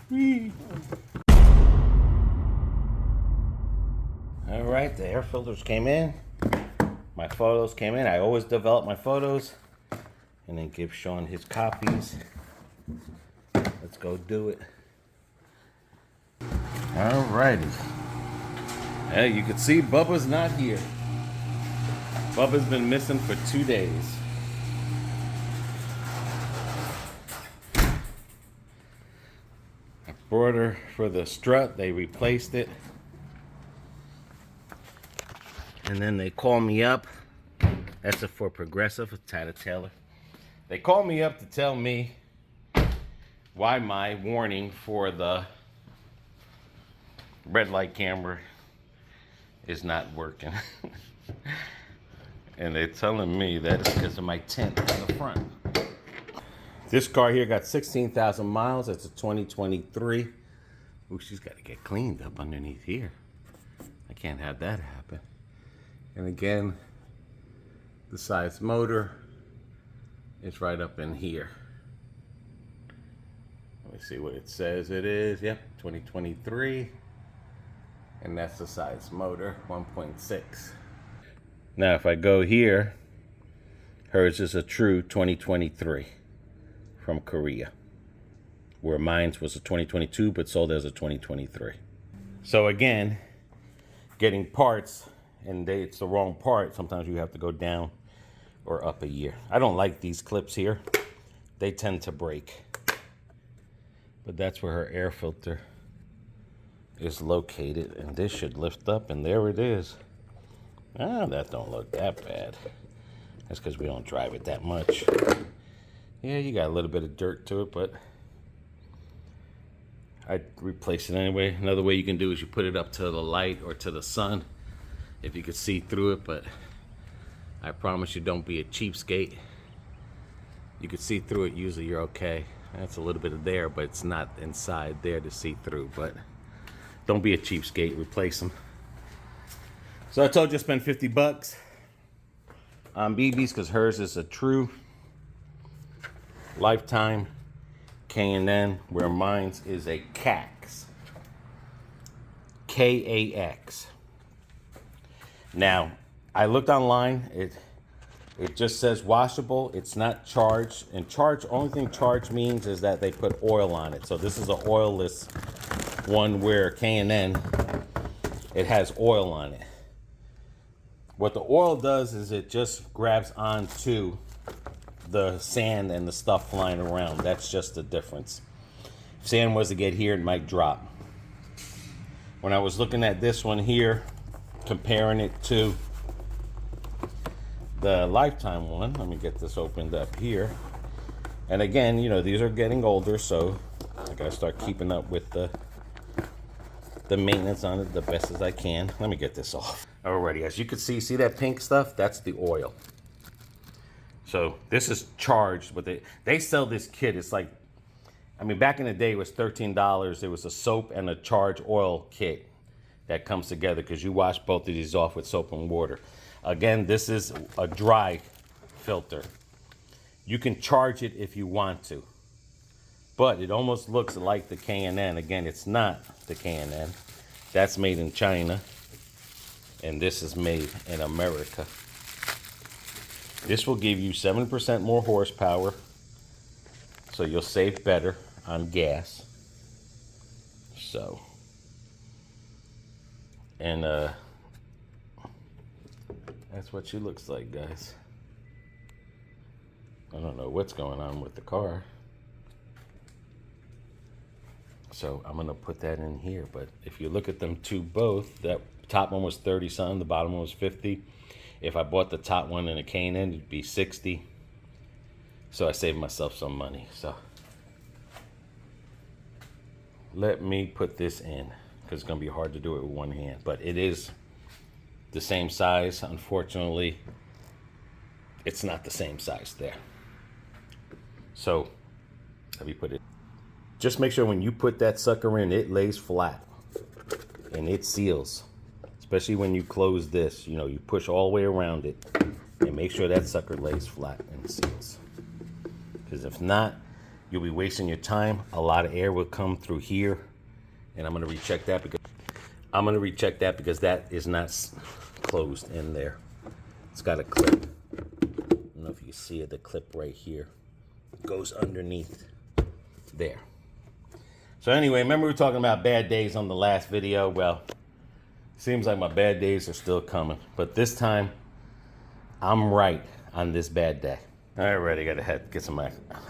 All right, the air filters came in. My photos came in. I always develop my photos and then give Sean his copies. Let's go do it. All righty. Hey, you can see Bubba's not here. Bubba's been missing for 2 days. I brought her for the strut. They replaced it. And then they call me up. That's a for Progressive with Tata Taylor. They call me up to tell me why my warning for the red light camera is not working. And they're telling me that it's because of my tint on the front. This car here got 16,000 miles. It's a 2023. Ooh, she's got to get cleaned up underneath here. I can't have that happen. And again, the size motor is right up in here. Let me see what it says it is. Yep, 2023. And that's the size motor, 1.6. Now, if I go here, hers is a true 2023 from Korea, where mine was a 2022 but sold as a 2023. So again, getting parts and it's the wrong part, sometimes you have to go down or up a year. I don't like these clips here. They tend to break. But that's where her air filter is located, and this should lift up, and there it is. Ah, that don't look that bad. That's because we don't drive it that much. Yeah, you got a little bit of dirt to it, but I'd replace it anyway. Another way you can do is you put it up to the light or to the sun if you could see through it, but I promise you, don't be a cheapskate. You could see through it, usually you're okay. That's a little bit of there, but it's not inside there to see through, but don't be a cheapskate, replace them. So I told you to spend 50 bucks on BB's because hers is a true lifetime K&N, where mine's is a KAX. KAX. Now, I looked online, it just says washable, it's not charged, and only thing charged means is that they put oil on it. So this is an oilless one where K&N, it has oil on it. What the oil does is it just grabs onto the sand and the stuff flying around. That's just the difference. If sand was to get here, it might drop. When I was looking at this one here, comparing it to the lifetime one, let me get this opened up here. And again, you know, these are getting older, so I gotta start keeping up with the maintenance on it the best as I can. Let me get this off. Alrighty, as you can see that pink stuff? That's the oil. So this is charged with it. They sell this kit. It's like, I mean, back in the day it was $13. It was a soap and a charged oil kit that comes together because you wash both of these off with soap and water. Again, this is a dry filter. You can charge it if you want to, but it almost looks like the K&N. Again, it's not the K&N. That's made in China, and this is made in America. This will give you 7% more horsepower, so you'll save better on gas. So, and that's what she looks like, guys. I don't know what's going on with the car. So I'm gonna put that in here, but if you look at them two both, that top one was 30 something, the bottom one was 50. If I bought the top one in a K&N, it'd be 60. So I saved myself some money. So let me put this in, because it's gonna be hard to do it with one hand, but it is the same size. Unfortunately, it's not the same size there. So let me put it. Just make sure when you put that sucker in, it lays flat and it seals. Especially when you close this, you know, you push all the way around it and make sure that sucker lays flat and seals. Because if not, you'll be wasting your time. A lot of air will come through here, and I'm gonna recheck that because that is not closed in there. It's got a clip. I don't know if you see it, the clip right here. It goes underneath there. So anyway, remember we were talking about bad days on the last video? Well, seems like my bad days are still coming, but this time I'm right on this bad day. Alright, I gotta head get some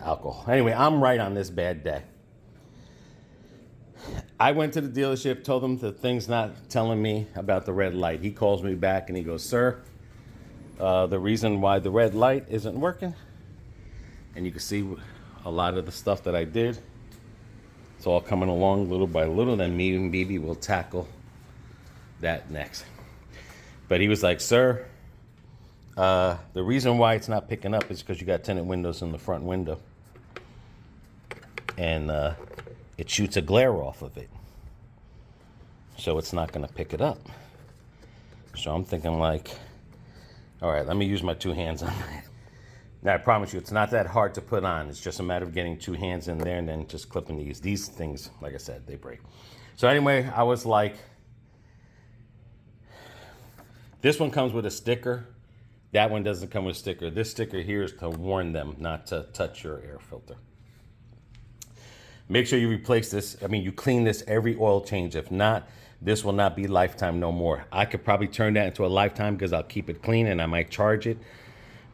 alcohol. Anyway, I'm right on this bad day. I went to the dealership, told them the thing's not telling me about the red light. He calls me back and he goes, sir, the reason why the red light isn't working, and you can see a lot of the stuff that I did, it's all coming along little by little, then me and BB will tackle that next. But he was like, sir, the reason why it's not picking up is because you got tinted windows in the front window, and it shoots a glare off of it, so it's not going to pick it up. So I'm thinking like, all right, let me use my two hands on that. Now I promise you, it's not that hard to put on. It's just a matter of getting two hands in there and then just clipping these. These things, like I said, they break. So anyway, I was like, this one comes with a sticker. That one doesn't come with a sticker. This sticker here is to warn them not to touch your air filter. Make sure you replace this. I mean, you clean this every oil change. If not, this will not be lifetime no more. I could probably turn that into a lifetime because I'll keep it clean and I might charge it.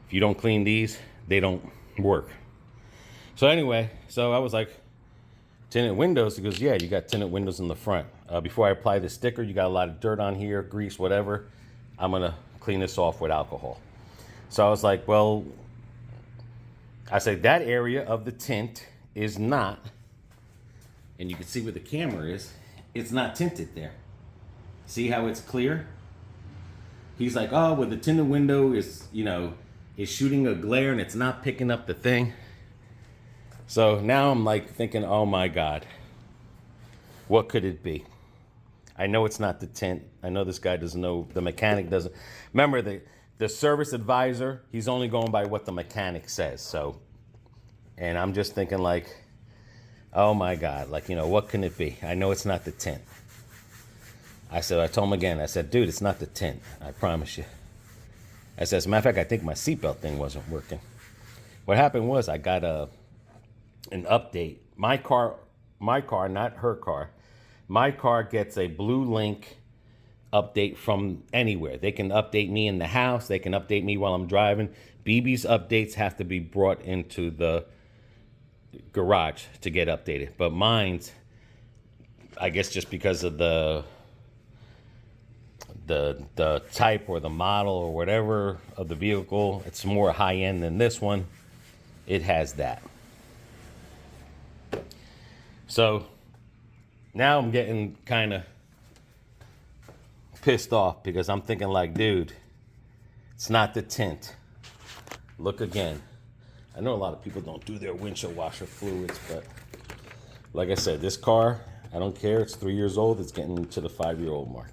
If you don't clean these, they don't work. So anyway, so I was like, tinted windows? He goes, yeah, you got tinted windows in the front. Before I apply the sticker, you got a lot of dirt on here, grease, whatever. I'm gonna clean this off with alcohol. So I was like, well, I said that area of the tint is not, and you can see where the camera is, it's not tinted there. See how it's clear? He's like, oh, well, the tinted window is, you know, is shooting a glare and it's not picking up the thing. So now I'm like thinking, oh my God, what could it be? I know it's not the tint. I know this guy doesn't know, the mechanic doesn't. Remember, the service advisor, he's only going by what the mechanic says. So, and I'm just thinking like, oh my God, like, you know, what can it be? I know it's not the tint. I told him again, I said, dude, it's not the tint. I promise you. I said, as a matter of fact, I think my seatbelt thing wasn't working. What happened was I got an update. My car, not her car. My car gets a Blue Link update from anywhere. They can update me in the house. They can update me while I'm driving. BB's updates have to be brought into the garage to get updated. But mine's, I guess just because of the type or the model or whatever of the vehicle, it's more high end than this one. It has that. So now I'm getting kind of pissed off because I'm thinking like, dude, it's not the tint. Look again. I know a lot of people don't do their windshield washer fluids, but like I said, this car, I don't care. It's 3 years old. It's getting to the 5-year-old mark.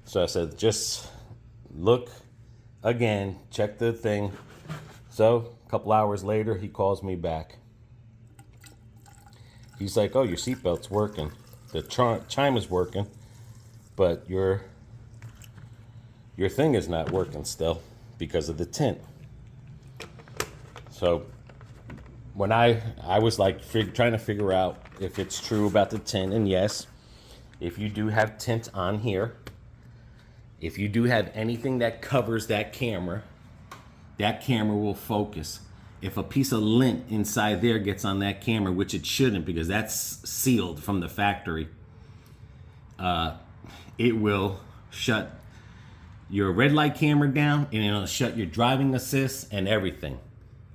So I said, just look again, check the thing. So a couple hours later, he calls me back. He's like, oh, your seatbelt's working. The chime is working, but your thing is not working still because of the tint. So when I was like trying to figure out if it's true about the tint, and yes, if you do have tint on here, if you do have anything that covers that camera will focus. If a piece of lint inside there gets on that camera, which it shouldn't because that's sealed from the factory, it will shut your red light camera down and it'll shut your driving assist and everything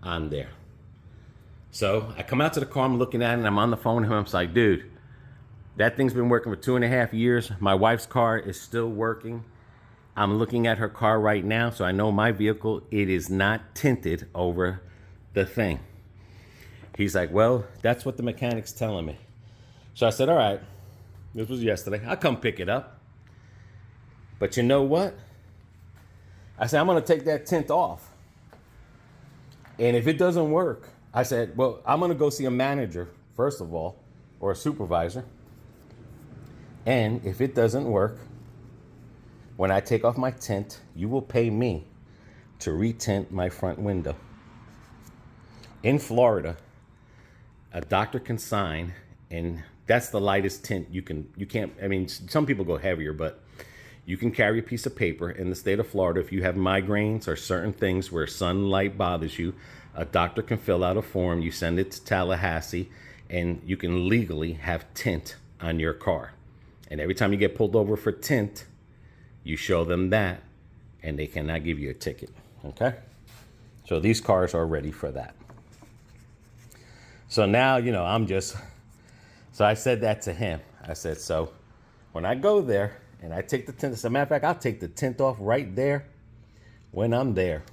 on there. So I come out to the car, I'm looking at it, and I'm on the phone with him. I'm like, dude, that thing's been working for 2.5 years. My wife's car is still working. I'm looking at her car right now, so I know my vehicle, it is not tinted over the thing. He's like, well, that's what the mechanic's telling me. So I said, all right, this was yesterday. I'll come pick it up. But you know what? I said, I'm going to take that tint off. And if it doesn't work, I said, well, I'm going to go see a manager, first of all, or a supervisor. And if it doesn't work, when I take off my tint, you will pay me to retint my front window. In Florida, a doctor can sign, and that's the lightest tint you can't, I mean, some people go heavier, but you can carry a piece of paper in the state of Florida. If you have migraines or certain things where sunlight bothers you, a doctor can fill out a form. You send it to Tallahassee, and you can legally have tint on your car. And every time you get pulled over for tint, you show them that, and they cannot give you a ticket, okay? So these cars are ready for that. So now, so I said that to him. I said, so when I go there and I take the tint, as a matter of fact, I'll take the tint off right there when I'm there.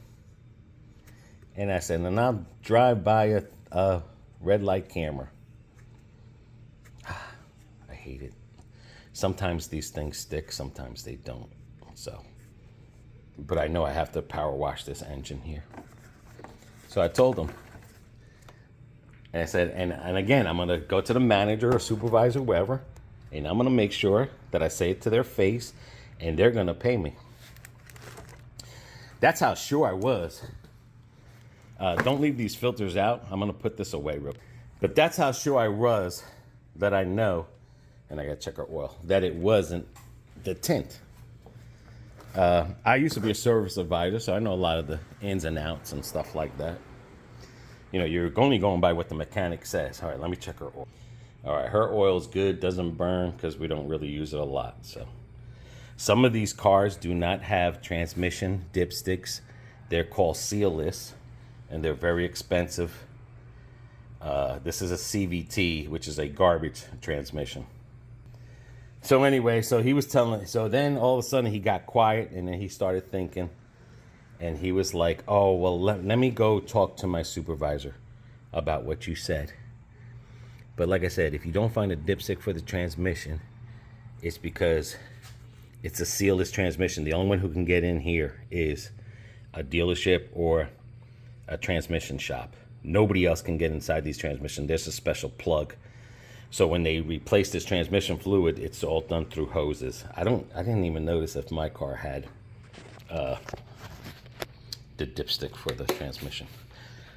And I said, and I'll drive by a red light camera. I hate it. Sometimes these things stick, sometimes they don't. So, but I know I have to power wash this engine here. So I told him. And I said, and again, I'm going to go to the manager or supervisor, wherever, and I'm going to make sure that I say it to their face, and they're going to pay me. That's how sure I was. Don't leave these filters out. I'm going to put this away real quick. But that's how sure I was that I know, and I got to check our oil, that it wasn't the tint. I used to be a service advisor, so I know a lot of the ins and outs and stuff like that. You're only going by what the mechanic says. All right, let me check her oil. All right, her oil's good, doesn't burn because we don't really use it a lot. So some of these cars do not have transmission dipsticks. They're called sealless, and they're very expensive. This is a CVT, which is a garbage transmission. So anyway, so he was telling, so then all of a sudden he got quiet, and then he started thinking. And he was like, oh, well, let me go talk to my supervisor about what you said. But like I said, if you don't find a dipstick for the transmission, it's because it's a sealless transmission. The only one who can get in here is a dealership or a transmission shop. Nobody else can get inside these transmissions. There's a special plug. So when they replace this transmission fluid, it's all done through hoses. I didn't even notice if my car had the dipstick for the transmission.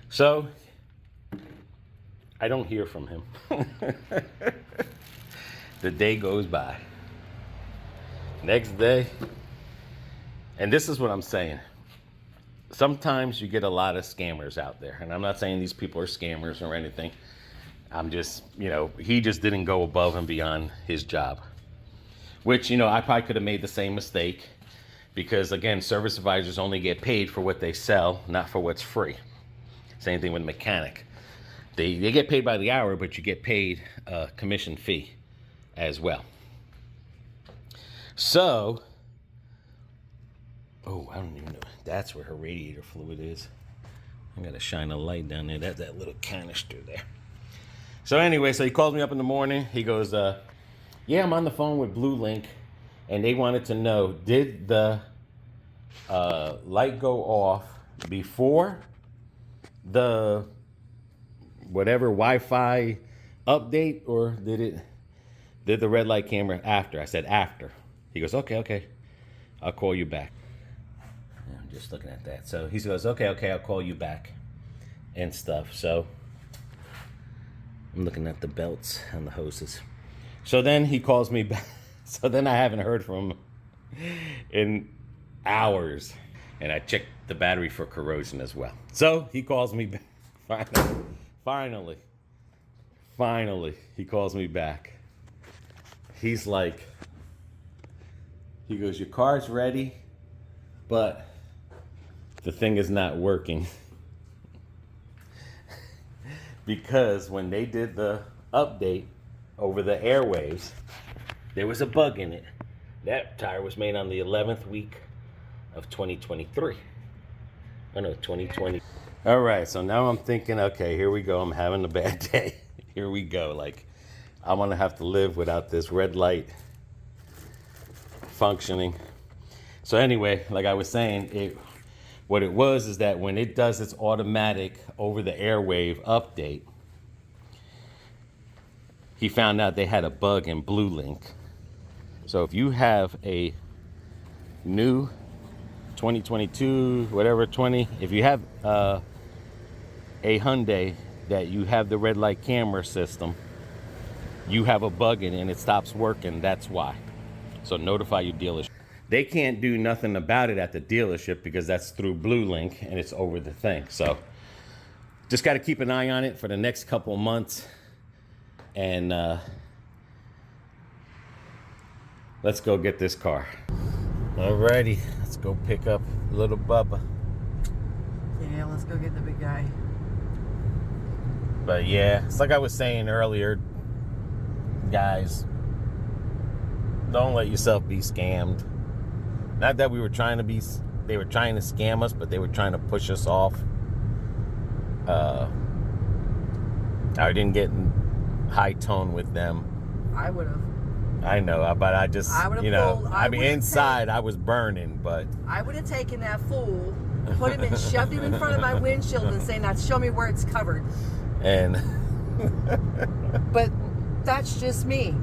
So I don't hear from him. The day goes by. Next day, and this is what I'm saying. Sometimes you get a lot of scammers out there, and I'm not saying these people are scammers or anything. I'm just, he just didn't go above and beyond his job, which, I probably could have made the same mistake. Because, again, service advisors only get paid for what they sell, not for what's free. Same thing with mechanic. They get paid by the hour, but you get paid a commission fee as well. So, oh, I don't even know. That's where her radiator fluid is. I got to shine a light down there. That's that little canister there. So anyway, so he calls me up in the morning. He goes, yeah, I'm on the phone with Blue Link. And they wanted to know, did the light go off before the whatever Wi-Fi update, or did the red light camera after? I said after. He goes, okay, I'll call you back. I'm just looking at that. So he goes, okay, I'll call you back and stuff. So I'm looking at the belts and the hoses. So then he calls me back. So then I haven't heard from him in hours. And I checked the battery for corrosion as well. So he calls me back. Finally, he calls me back. He's like, he goes, your car's ready, but the thing is not working. Because when they did the update over the airwaves, there was a bug in it. That tire was made on the 11th week of 2023. Oh no, 2020. All right, so now I'm thinking, okay, here we go. I'm having a bad day. Here we go. Like, I'm gonna have to live without this red light functioning. So anyway, like I was saying, What it was is that when it does its automatic over-the-airwave update, he found out they had a bug in Blue Link. So if you have a new 2022, whatever 20, if you have a Hyundai that you have the red light camera system, you have a bug in it and it stops working, that's why. So notify your dealership. They can't do nothing about it at the dealership because that's through Blue Link and it's over the thing. So just got to keep an eye on it for the next couple of months. And let's go get this car. Alrighty, let's go pick up little Bubba. Yeah, let's go get the big guy. But yeah, it's like I was saying earlier, guys, don't let yourself be scammed. Not that we were trying to be, they were trying to scam us, but they were trying to push us off. I didn't get in high tone with them. I would have. I know, but I just, you know, I mean, inside I was burning, but. I would have taken that fool, put him and shoved him in front of my windshield and saying, now show me where it's covered. And. But that's just me.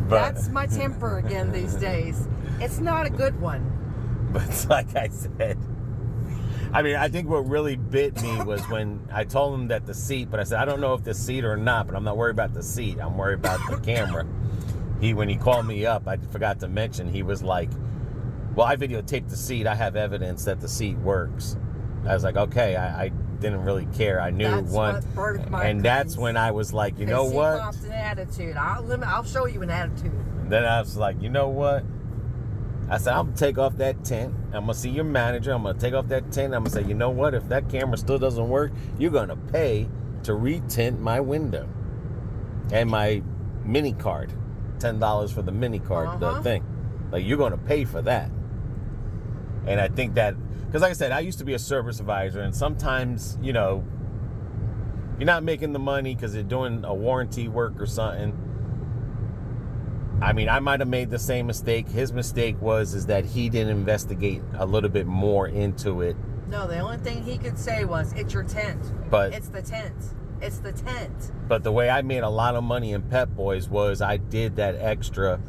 That's my temper again these days. It's not a good one. But like I said, I mean, I think what really bit me was when I told him that the seat, but I said, I don't know if the seat or not, but I'm not worried about the seat. I'm worried about the camera. When he called me up, I forgot to mention, he was like, well, I videotaped the seat. I have evidence that the seat works. I was like, okay, I didn't really care. I knew one. And that's when I was like, you know what? He popped an attitude. I'll show you an attitude. Then I was like, you know what? I said, I'm going to take off that tent. I'm going to see your manager. I'm going to take off that tent. I'm going to say, you know what? If that camera still doesn't work, you're going to pay to retint my window and my mini card. $10 for the mini card, the thing. Like, you're going to pay for that. And I think that, because like I said, I used to be a service advisor, and sometimes, you know, you're not making the money because they're doing a warranty work or something. I mean, I might have made the same mistake. His mistake is that he didn't investigate a little bit more into it. No, the only thing he could say was, it's your tent. But it's the tent. It's the tent. But the way I made a lot of money in Pep Boys was I did that extra,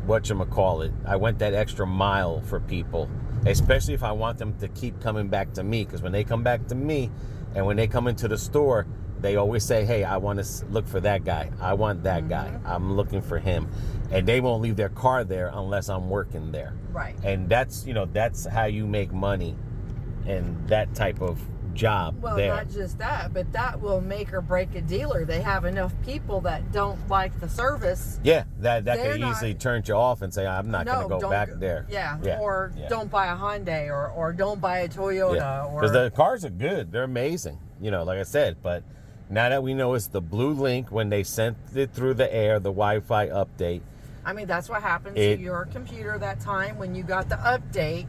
whatchamacallit, I went that extra mile for people, especially if I want them to keep coming back to me. Because when they come back to me and when they come into the store, they always say, hey, I want to look for that guy. I want that guy. I'm looking for him. And they won't leave their car there unless I'm working there. Right. And that's, you know, that's how you make money in that type of job. Well, there. not just that, but that will make or break a dealer. They have enough people that don't like the service. Yeah, that could easily turn you off and say, I'm not going to go back there. Yeah, or don't buy a Hyundai or don't buy a Toyota. Yeah. Because the cars are good. They're amazing, you know, like I said. But now that we know it's the Blue Link, when they sent it through the air, the Wi-Fi update. I mean, that's what happened to your computer that time when you got the update.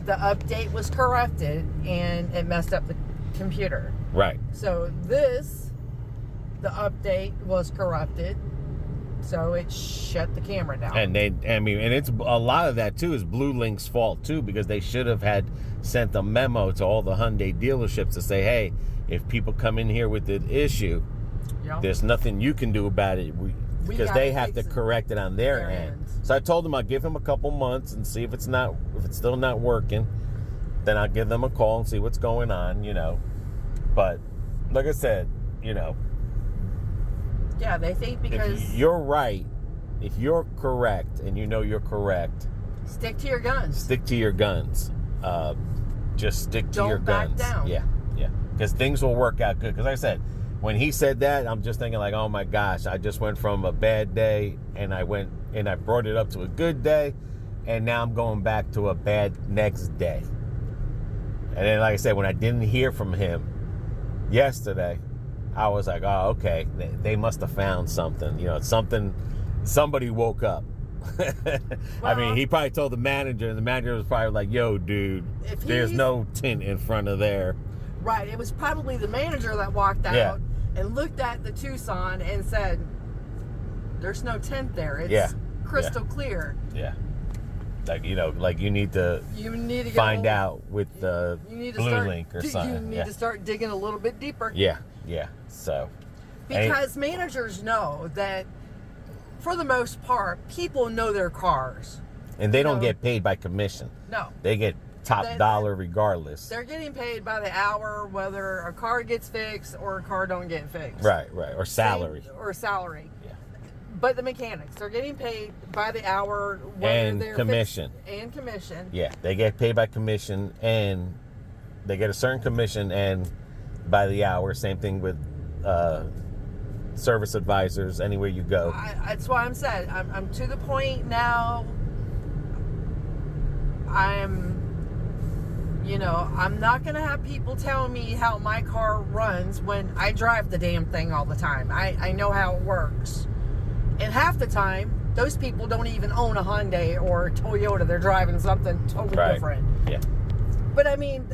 The update was corrupted and it messed up the computer. Right. So the update was corrupted, so it shut the camera down. And and it's a lot of that too is Blue Link's fault too, because they should have had sent a memo to all the Hyundai dealerships to say, hey, if people come in here with the issue, there's nothing you can do about it. Because they have to correct it on their end. So I told them I'll give him a couple months and see if it's still not working. Then I'll give them a call and see what's going on, you know. But like I said, you know. Yeah, they think because if you're right, if you're correct and you know you're correct, stick to your guns. Stick to your guns. Just stick to your guns. Don't back down. Yeah. Because things will work out good. Because like I said, when he said that, I'm just thinking like, oh my gosh, I just went from a bad day and I brought it up to a good day, and now I'm going back to a bad next day. And then, like I said, when I didn't hear from him yesterday, I was like, oh, okay, they must have found something. You know, somebody woke up. I mean, he probably told the manager, and the manager was probably like, yo, dude, there's no tint in front of there. Right, it was probably the manager that walked out and looked at the Tucson and said, there's no tint there. It's crystal clear. Yeah. Like, like you need to find out with the Blue Link or something. You need to start digging a little bit deeper. Yeah. So. Because managers know that, for the most part, people know their cars. And they don't get paid by commission. No. They get top dollar regardless. They're getting paid by the hour, whether a car gets fixed or a car don't get fixed. Right. Or salary. Or salary. Yeah. But the mechanics, they're getting paid by the hour. And commission. And commission. Yeah, they get paid by commission, and they get a certain commission and by the hour. Same thing with service advisors anywhere you go. That's why I'm saying I'm to the point now. I'm not going to have people telling me how my car runs when I drive the damn thing all the time. I know how it works. And half the time, those people don't even own a Hyundai or a Toyota. They're driving something totally different. Yeah. But I mean,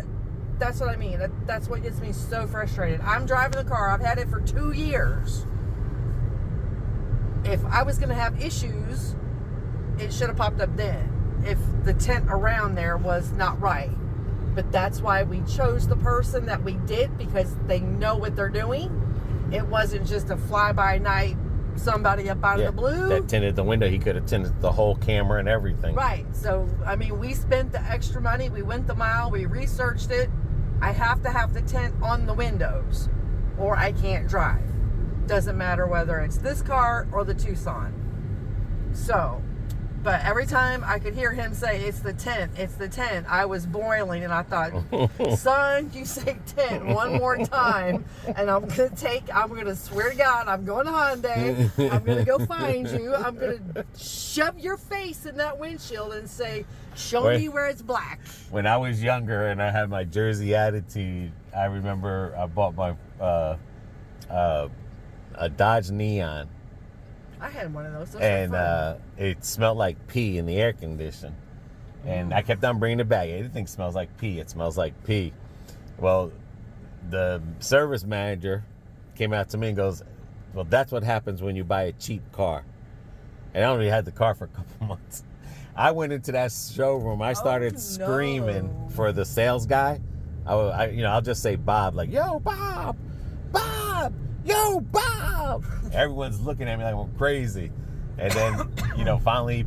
that's what I mean. That's what gets me so frustrated. I'm driving the car. I've had it for 2 years. If I was going to have issues, it should have popped up then. If the tint around there was not right. But that's why we chose the person that we did, because they know what they're doing. It wasn't just a fly-by-night somebody up out of the blue. That tinted the window. He could have tinted the whole camera and everything. Right. So, I mean, we spent the extra money. We went the mile. We researched it. I have to have the tint on the windows or I can't drive. Doesn't matter whether it's this car or the Tucson. So, but every time I could hear him say, it's the tint, I was boiling, and I thought, son, you say tint one more time, and I'm going to swear to God, I'm going to Hyundai, I'm going to go find you, I'm going to shove your face in that windshield and say, show me where it's black. When I was younger and I had my Jersey attitude, I remember I bought my a Dodge Neon. I had one of those. And it smelled like pee in the air condition. And I kept on bringing it back. Everything smells like pee. It smells like pee. Well, the service manager came out to me and goes, well, that's what happens when you buy a cheap car. And I only had the car for a couple months. I went into that showroom. I started screaming for the sales guy. I'll just say Bob, like, yo, Bob, yo, Bob. Everyone's looking at me like I'm crazy. And then, finally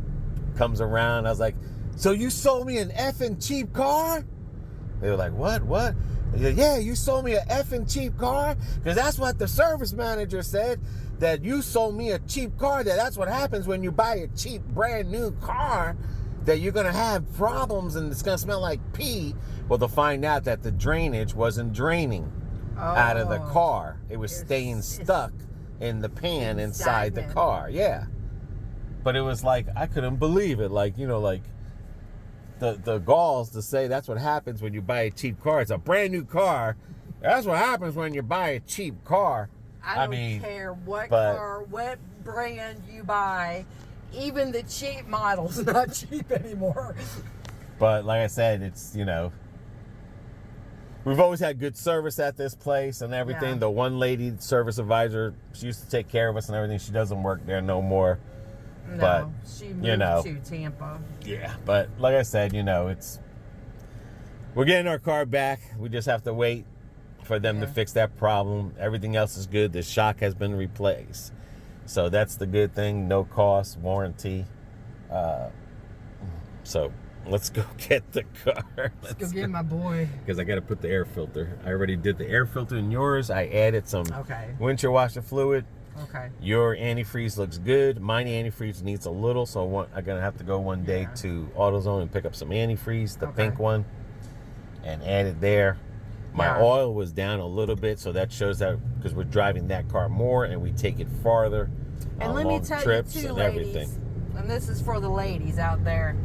comes around. I was like, so you sold me an effing cheap car? They were like, what? Yeah, you sold me an effing cheap car? Because that's what the service manager said, that you sold me a cheap car, that's what happens when you buy a cheap brand new car, that you're going to have problems and it's going to smell like pee. Well, to find out that the drainage wasn't draining out of the car. It was staying stuck in the pan inside the car. Yeah. But it was like, I couldn't believe it. Like, the galls to say that's what happens when you buy a cheap car. It's a brand new car. That's what happens when you buy a cheap car. I don't care what car, what brand you buy. Even the cheap model's not cheap anymore. But like I said, it's, we've always had good service at this place and everything. Yeah. The one lady service advisor, she used to take care of us and everything. She doesn't work there no more. No, but, she moved to Tampa. Yeah, but like I said, we're getting our car back. We just have to wait for them to fix that problem. Everything else is good. The shock has been replaced. So that's the good thing. No cost, warranty. So let's go get the car. Let's go get my boy. Because I got to put the air filter. I already did the air filter in yours. I added some windshield washer fluid. Okay. Your antifreeze looks good. Mine antifreeze needs a little, so I'm going to have to go one day to AutoZone and pick up some antifreeze, the pink one, and add it there. My oil was down a little bit, so that shows that because we're driving that car more and we take it farther and on long trips and everything. And this is for the ladies out there.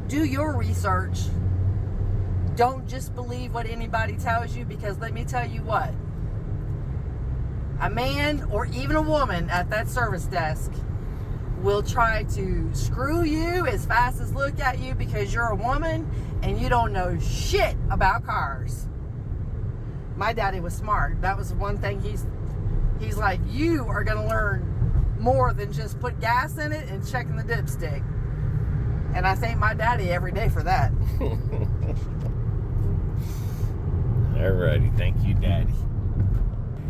Do your research. Don't just believe what anybody tells you, because let me tell you what. A man or even a woman at that service desk will try to screw you as fast as look at you because you're a woman and you don't know shit about cars. My daddy was smart. That was one thing he's like, you are going to learn more than just put gas in it and checking the dipstick. And I thank my daddy every day for that. Alrighty, thank you, Daddy.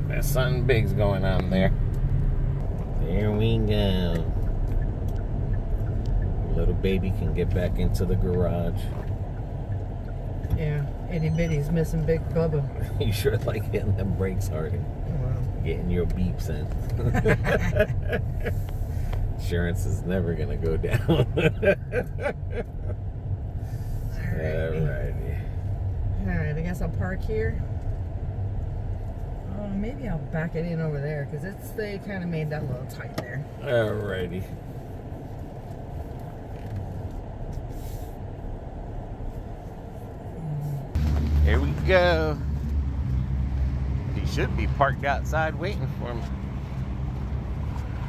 There's something big's going on there. There we go. Little baby can get back into the garage. Yeah, itty bitty's missing Big Bubba. You sure like hitting them brakes harder. Wow. Getting your beeps in. Insurance is never gonna go down. Alrighty. Alright, I guess I'll park here. Maybe I'll back it in over there because they kind of made that a little tight there. Alrighty. Here we go. He should be parked outside waiting for me.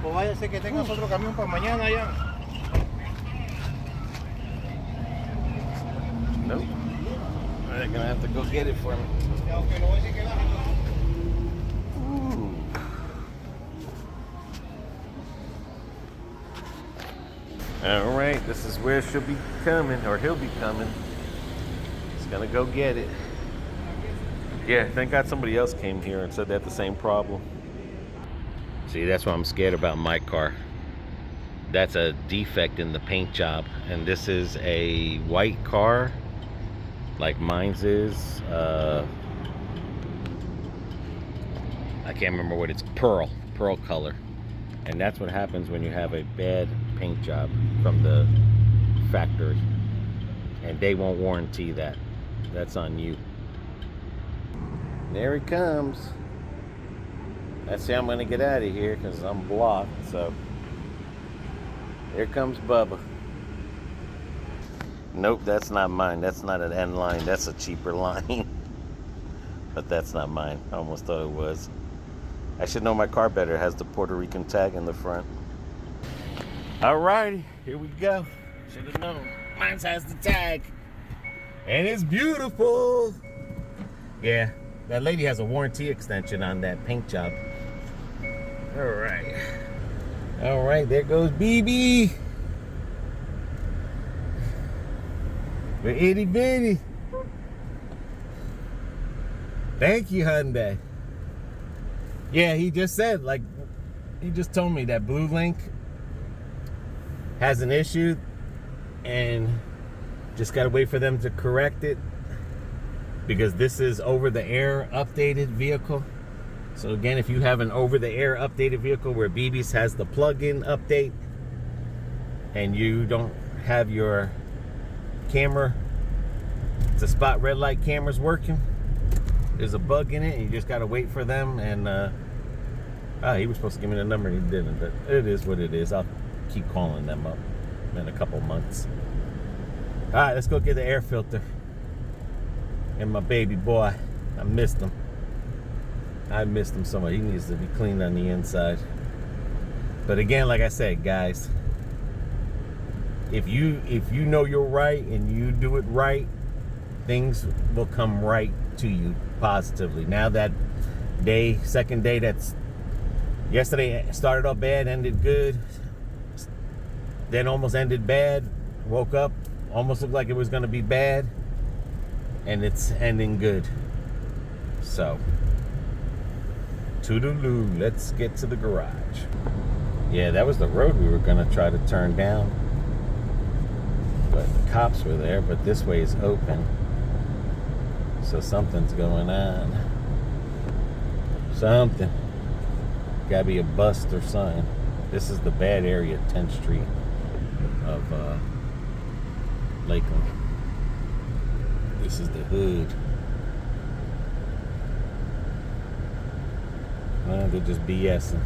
O váyase que tengas otro camión para mañana ya. Nope. They're gonna have to go get it for me. Aunque no voy a decir que baja. Ooh. All right, this is where she'll be coming, or he'll be coming. He's gonna go get it. Yeah, thank God somebody else came here and said they had the same problem. See, that's why I'm scared about my car. That's a defect in the paint job, and this is a white car, like mine's is. I can't remember what it's, pearl color. And that's what happens when you have a bad paint job from the factory. And they won't warranty that. That's on you. There he comes. Let's see, I'm gonna get out of here because I'm blocked, so. Here comes Bubba. Nope, that's not mine. That's not an N line. That's a cheaper line. But that's not mine. I almost thought it was. I should know my car better. It has the Puerto Rican tag in the front. Alrighty, here we go. Should have known. Mine has the tag. And it's beautiful. Yeah, that lady has a warranty extension on that paint job. Alright. Alright, there goes BB. We're itty bitty. Thank you, Hyundai. Yeah, he just said, like, he just told me that Blue Link has an issue and just gotta wait for them to correct it because this is over-the-air updated vehicle. So again, if you have an over-the-air updated vehicle where BB's has the plug-in update and you don't have your camera to spot red light cameras working, there's a bug in it and you just gotta wait for them. And he was supposed to give me the number and he didn't, but it is what it is. I'll keep calling them up in a couple months. All right, let's go get the air filter and my baby boy. I missed him. I missed him so much. He needs to be cleaned on the inside. But again, like I said, guys, if you know you're right and you do it right, things will come right to you positively. Now that day, second day, that's yesterday started off bad, ended good, then almost ended bad, woke up, almost looked like it was going to be bad, and it's ending good. So toodaloo, let's get to the garage. Yeah, that was the road we were gonna try to turn down, but the cops were there. But this way is open, so something's going on. Something. Gotta be a bust or something. This is the bad area, 10th Street of Lakeland. This is the hood. Well, they're just BSing.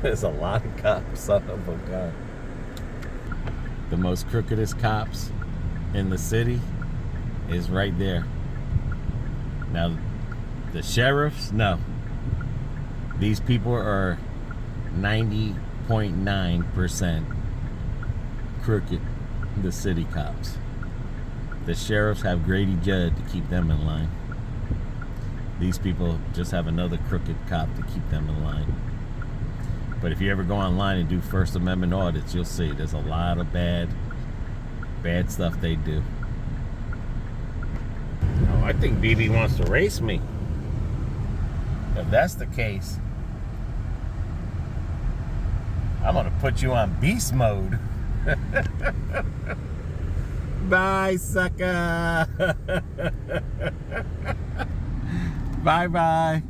There's a lot of cops. Son of a gun. The most crookedest cops in the city is right there. Now, the sheriffs, no. These people are 90.9% crooked, the city cops. The sheriffs have Grady Judd to keep them in line. These people just have another crooked cop to keep them in line. But if you ever go online and do First Amendment audits, you'll see there's a lot of bad stuff they do. Oh, I think BB wants to race me. If that's the case, I'm gonna put you on beast mode. Bye, sucker. Bye.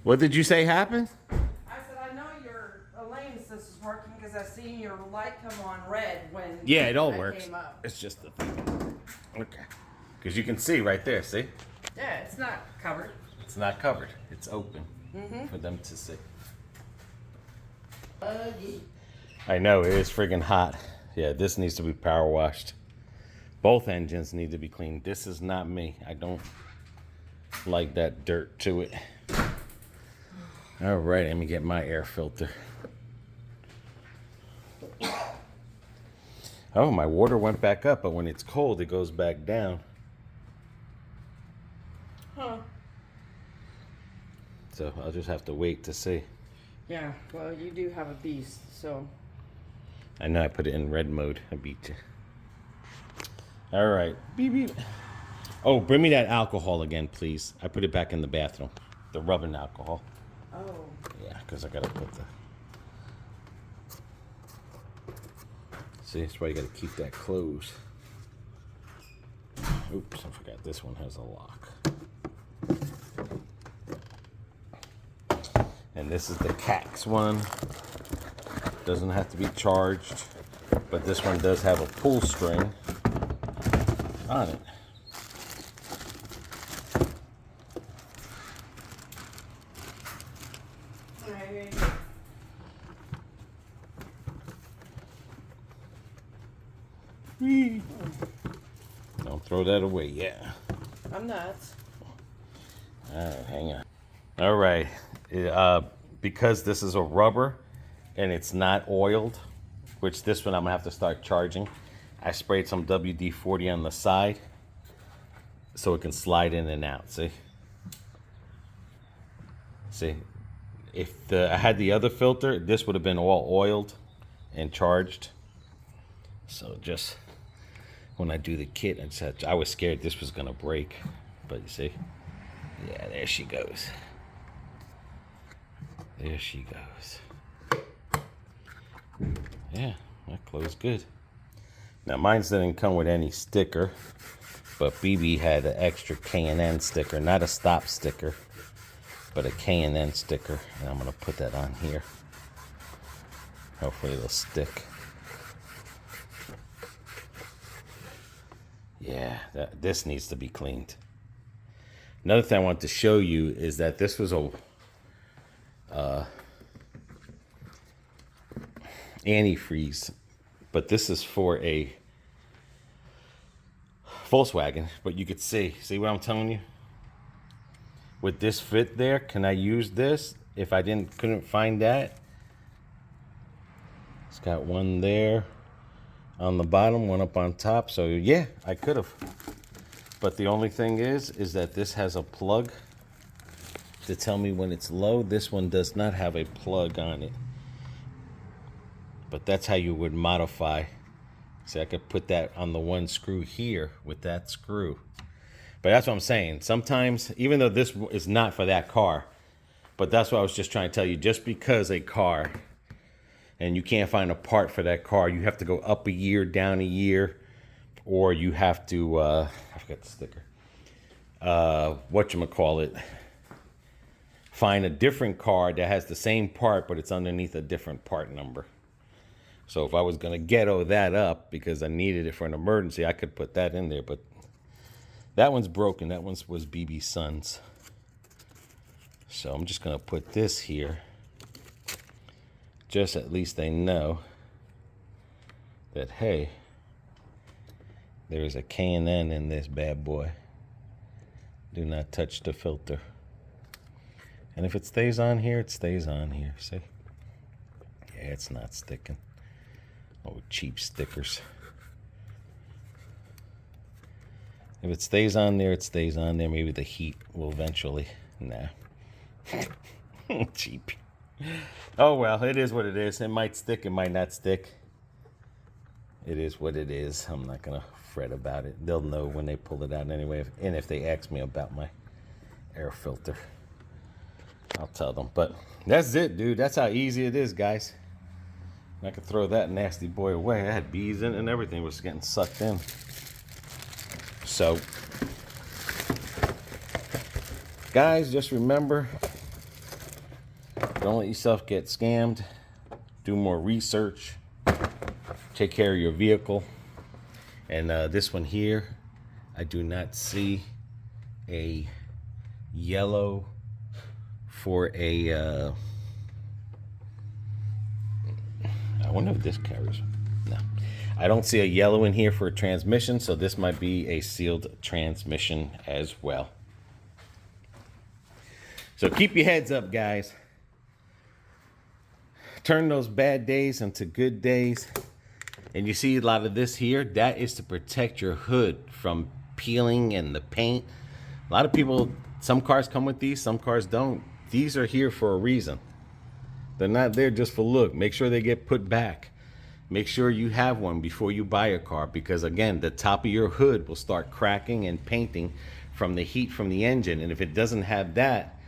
What did you say happened? I said, I know your Elaine's this is working because I seen your light come on red when Yeah, it all that works. came up. It's just the thing. Okay. Because you can see right there, see? Yeah, it's not covered. It's not covered. It's open for them to see. I know, it is friggin' hot. Yeah, this needs to be power washed. Both engines need to be cleaned. This is not me. I don't like that dirt to it. All right, let me get my air filter. Oh, my water went back up, but when it's cold, it goes back down. Huh. So I'll just have to wait to see. Yeah, well, you do have a beast, so. I know I put it in red mode. I beat you. All right. Beep, beep. Oh, bring me that alcohol again, please. I put it back in the bathroom. The rubbing alcohol. Oh. Yeah, because I got to put the... See, that's why you got to keep that closed. Oops, I forgot this one has a lock. And this is the Cax one. Doesn't have to be charged, but this one does have a pull string on it. Don't throw that away yet. I'm not. All right, hang on. All right, because this is a rubber and it's not oiled, which this one I'm gonna have to start charging. I sprayed some WD-40 on the side so it can slide in and out. See? If I had the other filter, this would have been all oiled and charged. So just when I do the kit and such, I was scared this was gonna break, but you see, yeah, there she goes. There she goes. Yeah, that closed good. Now mine didn't come with any sticker, but BB had an extra K&N sticker, not a stop sticker, but a K&N sticker, and I'm gonna put that on here. Hopefully it'll stick. Yeah, this needs to be cleaned. Another thing I want to show you is that this was a antifreeze, but this is for a Volkswagen. But you could see what I'm telling you? With this fit there, can I use this if I couldn't find that? It's got one there on the bottom, one up on top. So yeah, I could have. But the only thing is that this has a plug to tell me when it's low. This one does not have a plug on it. But that's how you would modify. See, I could put that on the one screw here with that screw. But that's what I'm saying. Sometimes, even though this is not for that car, but that's what I was just trying to tell you. Just because a car, and you can't find a part for that car, you have to go up a year, down a year, or you have to, I forgot the sticker, whatchamacallit, find a different car that has the same part, but it's underneath a different part number. So if I was going to ghetto that up because I needed it for an emergency, I could put that in there. But that one's broken. That one was BB's son's. So I'm just going to put this here. Just at least they know that, hey, there's a K&N in this bad boy. Do not touch the filter. And if it stays on here, it stays on here. See? Yeah, it's not sticking. Oh, cheap stickers. If it stays on there, it stays on there. Maybe the heat will eventually. Nah. Cheap. Oh well, it is what it is. It might stick, it might not stick. It is what it is. I'm not gonna fret about it. They'll know when they pull it out anyway. And if they ask me about my air filter, I'll tell them. But that's it, dude. That's how easy it is, guys. And I could throw that nasty boy away. I had bees in it and everything was getting sucked in. So, guys, just remember, don't let yourself get scammed. Do more research. Take care of your vehicle. And this one here, I do not see a yellow for a I wonder if this carries. No, I don't see a yellow in here for a transmission, so this might be a sealed transmission as well. So keep your heads up, guys. Turn those bad days into good days. And you see a lot of this here, that is to protect your hood from peeling and the paint. A lot of people, some cars come with these, some cars don't. These are here for a reason. They're not there just for look. Make sure they get put back. Make sure you have one before you buy a car, because again, the top of your hood will start cracking and painting from the heat from the engine. And if it doesn't have that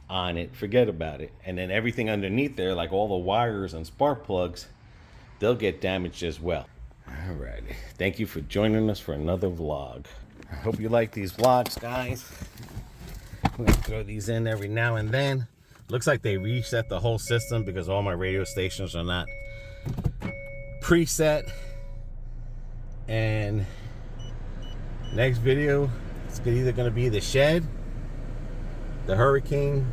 on it, forget about it. And then everything underneath there, like all the wires and spark plugs, they'll get damaged as well. All right. Thank you for joining us for another vlog. I hope you like these vlogs, guys. I'm gonna throw these in every now and then. Looks like they reset the whole system because all my radio stations are not preset. And next video, it's either gonna be the shed, the hurricane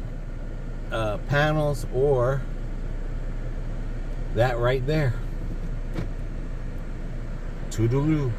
panels, or that right there. Toodaloo.